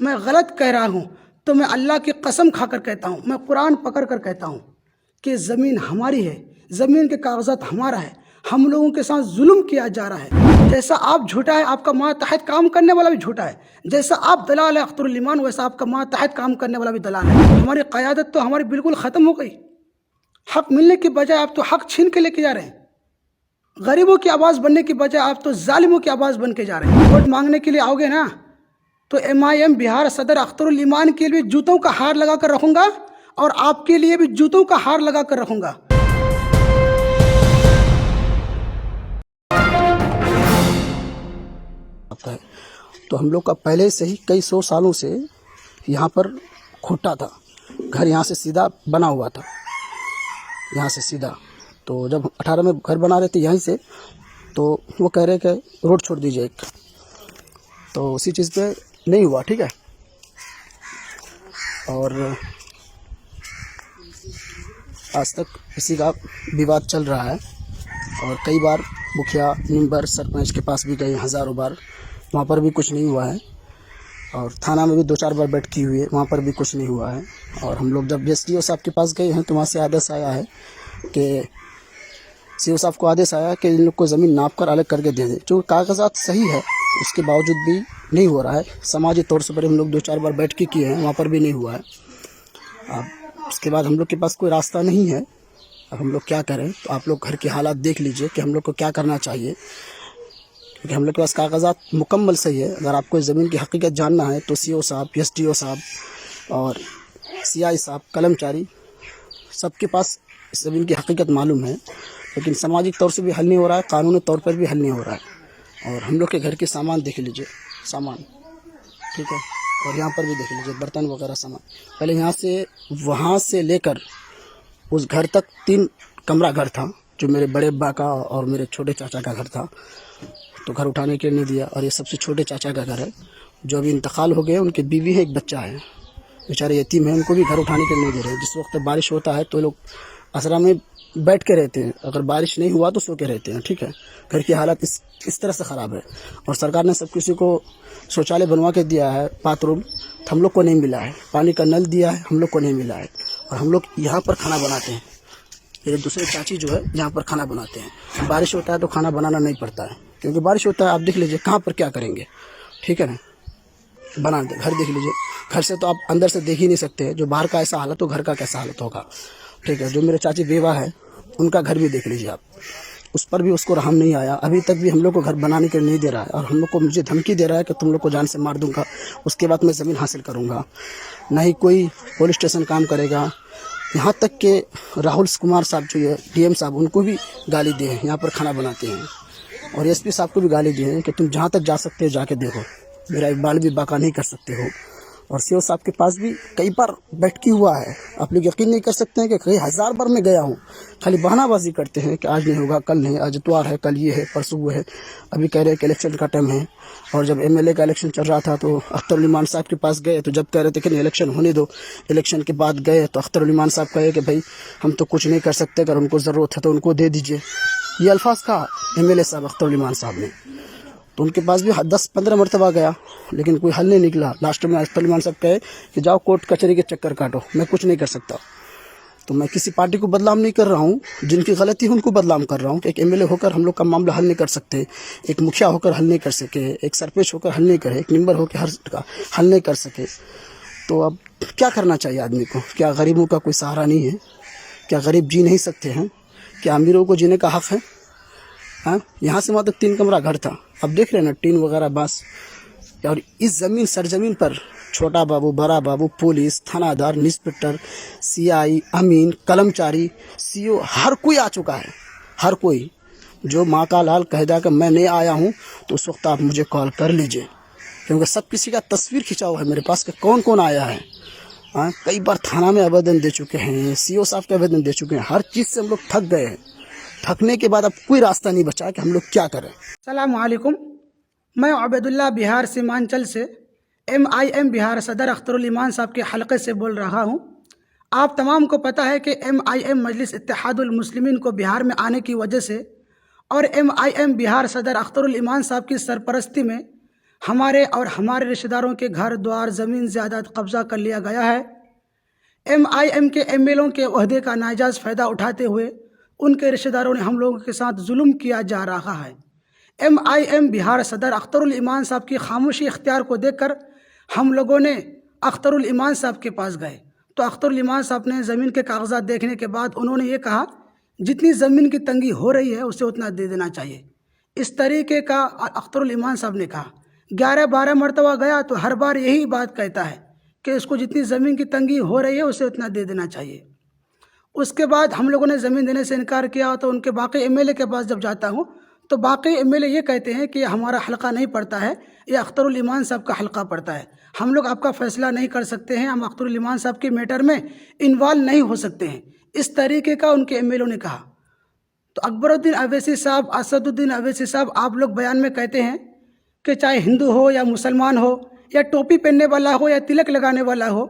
میں غلط کہہ رہا ہوں تو میں اللہ کی قسم کھا کر کہتا ہوں، میں قرآن پکڑ کر کہتا ہوں کہ زمین ہماری ہے، زمین کے کاغذات ہمارا ہے، ہم لوگوں کے ساتھ ظلم کیا جا رہا ہے۔ جیسا آپ جھوٹا ہے، آپ کا ماتحت کام کرنے والا بھی جھوٹا ہے۔ جیسا آپ دلال ہے اختر الایمان، ویسا آپ کا ماتحت کام کرنے والا بھی دلال ہے۔ ہماری قیادت تو ہماری بالکل ختم ہو گئی۔ حق ملنے کی بجائے آپ تو حق چھین کے لے کے جا رہے ہیں۔ غریبوں کی آواز بننے کی بجائے آپ تو ظالموں کی آواز بن کے جا رہے ہیں۔ ووٹ مانگنے کے لیے آؤ گے نا تو MIM بہار صدر اختر الایمان کے لیے جوتوں کا ہار لگا کر رکھوں گا، اور آپ کے لیے بھی جوتوں کا ہار لگا کر رکھوں گا۔ تو ہم لوگ کا پہلے سے ہی کئی سو سالوں سے یہاں پر کھوٹا تھا، گھر یہاں سے سیدھا بنا ہوا تھا، یہاں سے سیدھا۔ تو جب 18 میں گھر بنا رہے تھے یہیں سے، تو وہ کہہ رہے کہ روڈ چھوڑ دیجئے ایک، تو اسی چیز پہ نہیں ہوا، ٹھیک ہے۔ اور آج تک اسی کا وواد چل رہا ہے، اور کئی بار مکھیا، ممبر، سرپنچ کے پاس بھی گئے ہزاروں بار، وہاں پر بھی کچھ نہیں ہوا ہے۔ اور تھانہ میں بھی 2-4 بار بیٹھکی ہوئی ہے، وہاں پر بھی کچھ نہیں ہوا ہے۔ اور ہم لوگ جب SDO صاحب کے پاس گئے ہیں تو وہاں سے آدیش آیا ہے کہ CO صاحب کو آدیش آیا کہ ان لوگ کو زمین ناپ کر الگ کر کے دے دیں، جو کاغذات صحیح ہے، اس کے باوجود بھی نہیں ہو رہا ہے۔ سماجی طور سے ہم لوگ 2-4 بار بیٹھکی کیے ہیں، وہاں پر بھی نہیں ہوا ہے۔ اب اس کے بعد ہم لوگ کے پاس کوئی راستہ نہیں ہے، اب ہم لوگ کیا کریں؟ تو آپ لوگ گھر کے حالات دیکھ لیجئے کہ ہم لوگ کو کیا کرنا چاہیے، کیونکہ ہم لوگ کے پاس کاغذات مکمل صحیح ہے۔ اگر آپ کو زمین کی حقیقت جاننا ہے تو CO صاحب، SDO صاحب اور CI صاحب، قلم چاری، سب کے پاس اس زمین کی حقیقت معلوم ہے، لیکن سماجی طور سے بھی حل نہیں ہو رہا ہے، قانونی طور پر بھی حل نہیں ہو رہا ہے۔ اور ہم لوگ کے گھر کے سامان دیکھ لیجئے، سامان ٹھیک ہے، اور یہاں پر بھی دیکھ لیجئے برتن وغیرہ سامان۔ پہلے یہاں سے وہاں سے لے کر اس گھر تک 3 کمرہ گھر تھا، جو میرے بڑے ابا کا اور میرے چھوٹے چاچا کا گھر تھا، تو گھر اٹھانے کے لیے نہیں دیا۔ اور یہ سب سے چھوٹے چاچا کا گھر ہے، جو ابھی انتقال ہو گئے، ان کی بیوی ہے، ایک بچہ ہے، بیچارے یتیم ہیں، ان کو بھی گھر اٹھانے کے لیے نہیں دے رہے۔ جس وقت بارش ہوتا ہے تو لوگ اسرا میں بیٹھ کے رہتے ہیں، اگر بارش نہیں ہوا تو سو کے رہتے ہیں، ٹھیک ہے۔ گھر کی حالت اس طرح سے خراب ہے، اور سرکار نے سب کسی کو شوچالیہ بنوا کے دیا ہے، باتھ روم، تو ہم لوگ کو نہیں ملا ہے۔ پانی کا نل دیا ہے، ہم لوگ کو نہیں ملا ہے، اور ہم لوگ یہاں پر کھانا بناتے ہیں۔ میرے دوسرے چاچی جو ہے یہاں پر کھانا بناتے ہیں۔ بارش ہوتا ہے تو کھانا بنانا نہیں پڑتا ہے، کیونکہ بارش ہوتا ہے، آپ دیکھ لیجئے کہاں پر کیا کریں گے، ٹھیک ہے نا۔ بنا دیں گھر، دیکھ لیجئے، گھر سے تو آپ اندر سے دیکھ ہی نہیں سکتے، جو باہر کا ایسا حالت ہو، گھر کا کیسا حالت ہوگا، ٹھیک ہے۔ جو میرے چاچی بیوہ ہے، ان کا گھر بھی دیکھ لیجئے آپ، اس پر بھی اس کو رحم نہیں آیا، ابھی تک بھی ہم لوگ کو گھر بنانے کے لیے نہیں دے رہا ہے، اور ہم لوگ کو مجھے دھمکی دے رہا ہے کہ تم لوگ کو جان سے مار دوں گا، اس کے بعد میں زمین حاصل کروں گا۔ نہ ہی کوئی پولیس اسٹیشن کام کرے گا، یہاں تک کہ راہل کمار صاحب جو ہے DM صاحب، ان کو بھی گالی دی ہے، یہاں پر کھانا بناتے ہیں۔ اور SP صاحب کو بھی گالی دی ہے کہ تم جہاں تک جا سکتے ہو جا کے دیکھو، میرا اقبال بھی باقا نہیں کر سکتے ہو۔ اور CO صاحب کے پاس بھی کئی بار بیٹھکی ہوا ہے، آپ لوگ یقین نہیں کر سکتے ہیں کہ کئی ہزار بار میں گیا ہوں۔ خالی بہانہ بازی کرتے ہیں کہ آج نہیں ہوگا، کل نہیں، آج اتوار ہے، کل یہ ہے، پرسوں وہ ہے۔ ابھی کہہ رہے کہ الیکشن کا ٹائم ہے، اور جب MLA کا الیکشن چل رہا تھا تو اختر الایمان صاحب کے پاس گئے، تو جب کہہ رہے تھے کہ نہیں الیکشن ہونے دو، الیکشن کے بعد گئے تو اختر الایمان صاحب کہے کہ بھائی ہم تو کچھ نہیں کر سکتے، اگر ان کو ضرورت ہے تو ان کو دے دیجئے۔ یہ الفاظ کہا MLA صاحب اختر الایمان صاحب نے، تو ان کے پاس بھی 10-15 مرتبہ گیا، لیکن کوئی حل نہیں نکلا۔ لاسٹ میں اختر الایمان صاحب کہے کہ جاؤ کورٹ کچہری کے چکر کاٹو، میں کچھ نہیں کر سکتا۔ تو میں کسی پارٹی کو بدنام نہیں کر رہا ہوں، جن کی غلطی ہے ان کو بدنام کر رہا ہوں کہ ایک MLA ہو کر ہم لوگ کا معاملہ حل نہیں کر سکتے، ایک مکھیا ہو کر حل نہیں کر سکے، ایک سرپنچ ہو کر حل نہیں کرے، ایک ممبر ہو کے ہر کا حل نہیں کر سکے۔ تو اب کیا کرنا چاہیے آدمی کو؟ کیا غریبوں کا کوئی سہارا نہیں ہے؟ کیا غریب جی نہیں سکتے ہیں؟ کیا امیروں کو جینے کا حق ہے؟ ہاں، یہاں سے وہاں تک 3 کمرہ گھر تھا، اب دیکھ رہے ہیں نا، ٹین وغیرہ بس۔ اور اس زمین سرزمین پر چھوٹا بابو، بڑا بابو، پولیس، تھانہ دار، انسپکٹر، CI، امین، قلم چاری، CO، ہر کوئی آ چکا ہے، ہر کوئی۔ جو ماں کا لال کہہ دا کہ میں نہیں آیا ہوں تو اس وقت آپ مجھے کال کر لیجئے، کیونکہ سب کسی کا تصویر کھنچا ہوا ہے میرے پاس کہ کون کون آیا ہے۔ کئی بار تھانہ میں آویدن دے چکے ہیں، CO صاحب کے آویدن دے چکے ہیں، ہر چیز سے ہم لوگ تھک گئے ہیں۔ تھکنے کے بعد اب کوئی راستہ نہیں بچا کہ ہم لوگ کیا کریں۔ السلام علیکم، میں عبید اللہ بہار سیمانچل سے MIM بہار صدر اختر الایمان صاحب کے حلقے سے بول رہا ہوں۔ آپ تمام کو پتہ ہے کہ MIM مجلس اتحاد المسلمین کو بہار میں آنے کی وجہ سے، اور MIM بہار صدر اختر الایمان صاحب کی سرپرستی میں ہمارے اور ہمارے رشتہ داروں کے گھر دوار زمین جائیداد قبضہ کر لیا گیا ہے۔ MIM کے MLوں کے عہدے کا ناجائز فائدہ اٹھاتے ہوئے ان کے رشتہ داروں نے ہم لوگوں کے ساتھ ظلم کیا جا رہا ہے۔ MIM بہار صدر اختر الایمان صاحب کی خاموشی اختیار کو دیکھ کر ہم لوگوں نے اختر الایمان صاحب کے پاس گئے تو اختر الایمان صاحب نے زمین کے کاغذات دیکھنے کے بعد انہوں نے یہ کہا جتنی زمین کی تنگی ہو رہی ہے اسے اتنا دے دینا چاہیے۔ اس طریقے کا اختر الایمان صاحب نے کہا۔ 11-12 مرتبہ گیا تو ہر بار یہی بات کہتا ہے کہ اس کو جتنی زمین کی تنگی ہو رہی ہے اسے اتنا دے دینا چاہیے۔ اس کے بعد ہم لوگوں نے زمین دینے سے انکار کیا تو ان کے باقی MLA کے پاس جب جاتا ہوں تو باقی MLA یہ کہتے ہیں کہ یہ ہمارا حلقہ نہیں پڑتا ہے، یہ اختر الایمان صاحب کا حلقہ پڑتا ہے، ہم لوگ آپ کا فیصلہ نہیں کر سکتے ہیں، ہم اختر الایمان صاحب کے میٹر میں انوالو نہیں ہو سکتے ہیں۔ اس طریقے کا ان کے MLA نے کہا تو اکبر الدین اویسی صاحب، اسد الدین اویسی صاحب، آپ لوگ بیان میں کہتے ہیں کہ چاہے ہندو ہو یا مسلمان ہو یا ٹوپی پہننے والا ہو یا تلک لگانے والا ہو،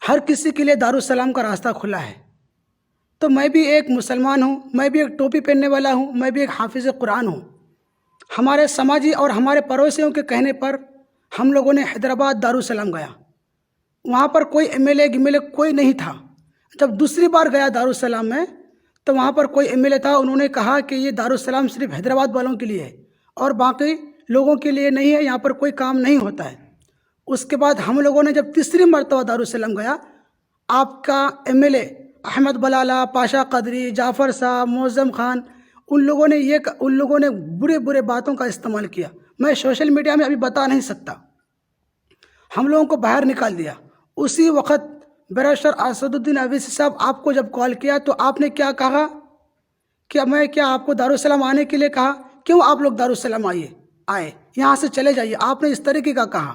ہر کسی کے لیے دارالسلام کا راستہ کھلا ہے۔ تو میں بھی ایک مسلمان ہوں، میں بھی ایک ٹوپی پہننے والا ہوں، میں بھی ایک حافظ قرآن ہوں۔ ہمارے سماجی اور ہمارے پڑوسیوں کے کہنے پر ہم لوگوں نے حیدرآباد دارالسلام گیا، وہاں پر کوئی MLA کوئی نہیں تھا۔ جب دوسری بار گیا دارالسلام میں تو وہاں پر کوئی MLA تھا، انہوں نے کہا کہ یہ دارالسلام صرف حیدرآباد والوں کے لیے ہے اور باقی لوگوں کے لیے نہیں ہے، یہاں پر کوئی کام نہیں ہوتا ہے۔ اس کے بعد ہم لوگوں نے جب تیسری مرتبہ دارالسلام گیا، آپ کا MLA احمد بلالہ، پاشا قدری، جعفر صاحب، معظم خان، ان لوگوں نے برے باتوں کا استعمال کیا، میں سوشل میڈیا میں ابھی بتا نہیں سکتا۔ ہم لوگوں کو باہر نکال دیا۔ اسی وقت بیرسٹر اسد الدین اویسی صاحب آپ کو جب کال کیا تو آپ نے کیا کہا کہ میں کیا آپ کو دارالسلام آنے کے لیے کہا؟ کیوں آپ لوگ دارالسلام آئے یہاں سے چلے جائیے، آپ نے اس طریقے کا کہا۔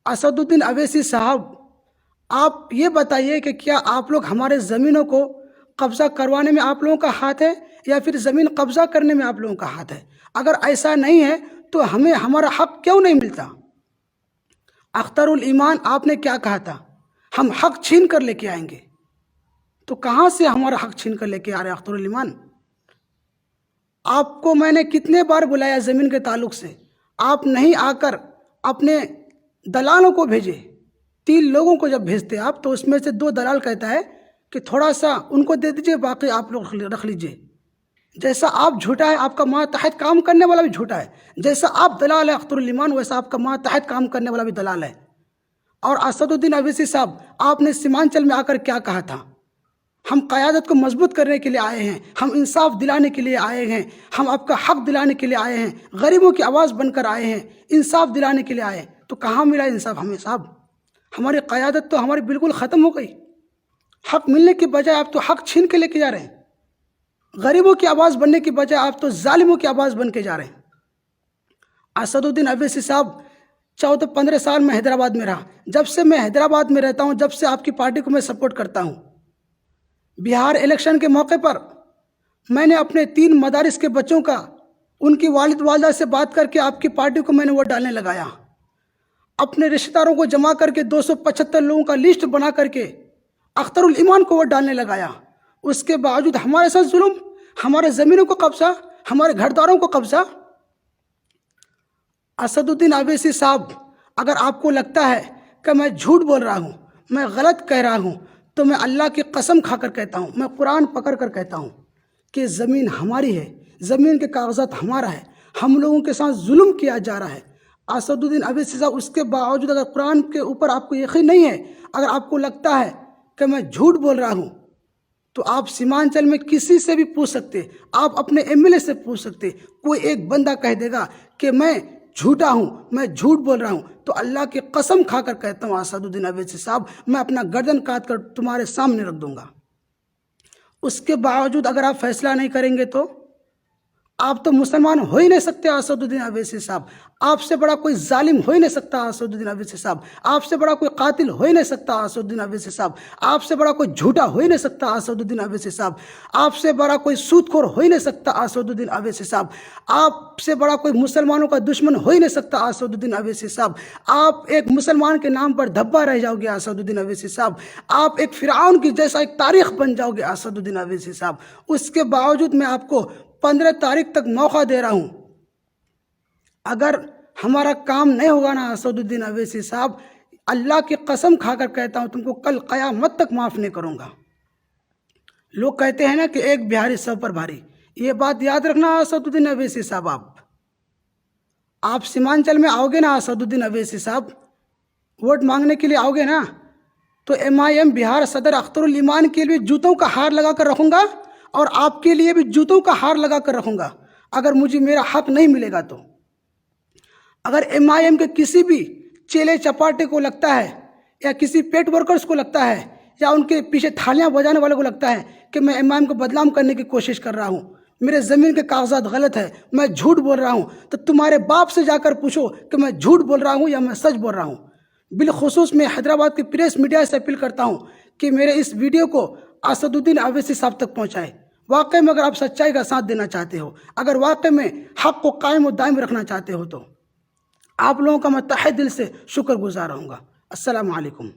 اسد الدین اویسی صاحب، آپ یہ بتائیے کہ کیا آپ لوگ ہمارے زمینوں کو قبضہ کروانے میں آپ لوگوں کا ہاتھ ہے یا پھر زمین قبضہ کرنے میں آپ لوگوں کا ہاتھ ہے؟ اگر ایسا نہیں ہے تو ہمیں ہمارا حق کیوں نہیں ملتا؟ اختر الایمان آپ نے کیا کہا تھا؟ ہم حق چھین کر لے کے آئیں گے۔ تو کہاں سے ہمارا حق چھین کر لے کے آ رہے اختر الایمان؟ آپ کو میں نے کتنے بار بلایا زمین کے تعلق سے، آپ نہیں آ کر اپنے دلالوں کو بھیجے۔ 3 لوگوں کو جب بھیجتے آپ تو اس میں سے 2 دلال کہتا ہے کہ تھوڑا سا ان کو دے دیجئے، باقی آپ لوگ رکھ لیجئے۔ جیسا آپ جھوٹا ہے، آپ کا ماتحت کام کرنے والا بھی جھوٹا ہے۔ جیسا آپ دلال ہے اختر الایمان، ویسا آپ کا ماتحت کام کرنے والا بھی دلال ہے۔ اور اسد الدین اویسی صاحب، آپ نے سیمانچل میں آ کر کیا کہا تھا؟ ہم قیادت کو مضبوط کرنے کے لیے آئے ہیں، ہم انصاف دلانے کے لیے آئے ہیں، ہم آپ کا حق دلانے کے لیے آئے ہیں، غریبوں کی آواز بن کر آئے ہیں، انصاف دلانے کے لیے آئے ہیں۔ تو کہاں ملا انصاف ہمیں صاحب؟ ہماری قیادت تو ہماری بالکل ختم ہو گئی۔ حق ملنے کی بجائے آپ تو حق چھین کے لے کے جا رہے ہیں، غریبوں کی آواز بننے کی بجائے آپ تو ظالموں کی آواز بن کے جا رہے ہیں۔ اسد الدین اویسی صاحب، 14-15 سال میں حیدرآباد میں رہا، جب سے میں حیدرآباد میں رہتا ہوں، جب سے آپ کی پارٹی کو میں سپورٹ کرتا ہوں۔ بہار الیکشن کے موقع پر میں نے اپنے 3 مدارس کے بچوں کا، ان کی والد والدہ سے بات کر کے آپ کی پارٹی کو میں نے ووٹ ڈالنے لگایا۔ اپنے رشتہ داروں کو جمع کر کے 275 لوگوں کا لسٹ بنا کر کے اختر الایمان کو ووٹ ڈالنے لگایا۔ اس کے باوجود ہمارے ساتھ ظلم، ہمارے زمینوں کو قبضہ، ہمارے گھر دواروں کو قبضہ۔ اسد الدین اویسی صاحب، اگر آپ کو لگتا ہے کہ میں جھوٹ بول رہا ہوں، میں غلط کہہ رہا ہوں، تو میں اللہ کی قسم کھا کر کہتا ہوں، میں قرآن پکڑ کر کہتا ہوں کہ زمین ہماری ہے، زمین کے کاغذات ہمارا ہے، ہم لوگوں کے ساتھ ظلم کیا جا رہا ہے۔ اسد الدین اویسی صاحب، اس کے باوجود اگر قرآن کے اوپر آپ کو یقین نہیں ہے، اگر آپ کو لگتا ہے کہ میں جھوٹ بول رہا ہوں، تو آپ سیمانچل میں کسی سے بھی پوچھ سکتے، آپ اپنے MLA سے پوچھ سکتے، کوئی ایک بندہ کہہ دے گا کہ میں جھوٹا ہوں، میں جھوٹ بول رہا ہوں۔ تو اللہ کی قسم کھا کر کہتا ہوں اسد الدین اویسی صاحب، میں اپنا گردن کاٹ کر تمہارے سامنے رکھ دوں گا۔ اس کے باوجود اگر آپ فیصلہ نہیں کریں گے تو آپ تو مسلمان ہو ہی نہیں سکتے اسد الدین اویسی صاحب۔ آپ سے بڑا کوئی ظالم ہو ہی نہیں سکتا اسد الدین اویسی صاحب۔ آپ سے بڑا کوئی قاتل ہو ہی نہیں سکتا اسد الدین اویسی صاحب۔ آپ سے بڑا کوئی جھوٹا ہو ہی نہیں سکتا اسد الدین اویسی صاحب۔ آپ سے بڑا کوئی سود خور ہو ہی نہیں سکتا اسد الدین اویسی صاحب۔ آپ سے بڑا کوئی مسلمانوں کا دشمن ہو ہی نہیں سکتا اسد الدین اویسی صاحب۔ آپ ایک مسلمان کے نام پر دھبا رہ جاؤ گے اسد الدین اویسی صاحب۔ آپ ایک فرعون کی جیسا ایک تاریخ بن جاؤ گے اسد الدین اویسی صاحب۔ اس کے باوجود میں آپ کو 15 تاریخ تک موقع دے رہا ہوں، اگر ہمارا کام نہیں ہوگا نا اسد الدین اویسی صاحب، اللہ کی قسم کھا کر کہتا ہوں تم کو کل قیامت تک معاف نہیں کروں گا۔ لوگ کہتے ہیں نا کہ ایک بہاری سب پر بھاری، یہ بات یاد رکھنا اسد الدین اویسی صاحب، آپ سیمانچل میں آؤ گے نا اسد الدین اویسی صاحب، ووٹ مانگنے کے لیے آؤ گے نا، تو MIM بہار صدر اختر الایمان کے لیے جوتوں کا ہار لگا کر رکھوں گا، اور آپ کے لیے بھی جوتوں کا ہار لگا کر رکھوں گا اگر مجھے میرا حق نہیں ملے گا تو۔ اگر MIM کے کسی بھی چیلے چپاٹے کو لگتا ہے یا کسی پیٹ ورکرز کو لگتا ہے یا ان کے پیچھے تھالیاں بجانے والوں کو لگتا ہے کہ میں MIM کو بدنام کرنے کی کوشش کر رہا ہوں، میرے زمین کے کاغذات غلط ہے، میں جھوٹ بول رہا ہوں، تو تمہارے باپ سے جا کر پوچھو کہ میں جھوٹ بول رہا ہوں یا میں سچ بول رہا ہوں۔ بالخصوص میں حیدرآباد کی پریس میڈیا سے اپیل کرتا ہوں کہ میرے اس ویڈیو کو اسد الدین اویسی صاحب تک پہنچائے۔ واقعی میں اگر آپ سچائی کا ساتھ دینا چاہتے ہو، اگر واقعی میں حق کو قائم و دائم رکھنا چاہتے ہو، تو آپ لوگوں کا میں تہہ دل سے شکر گزار رہوں گا۔ السلام علیکم۔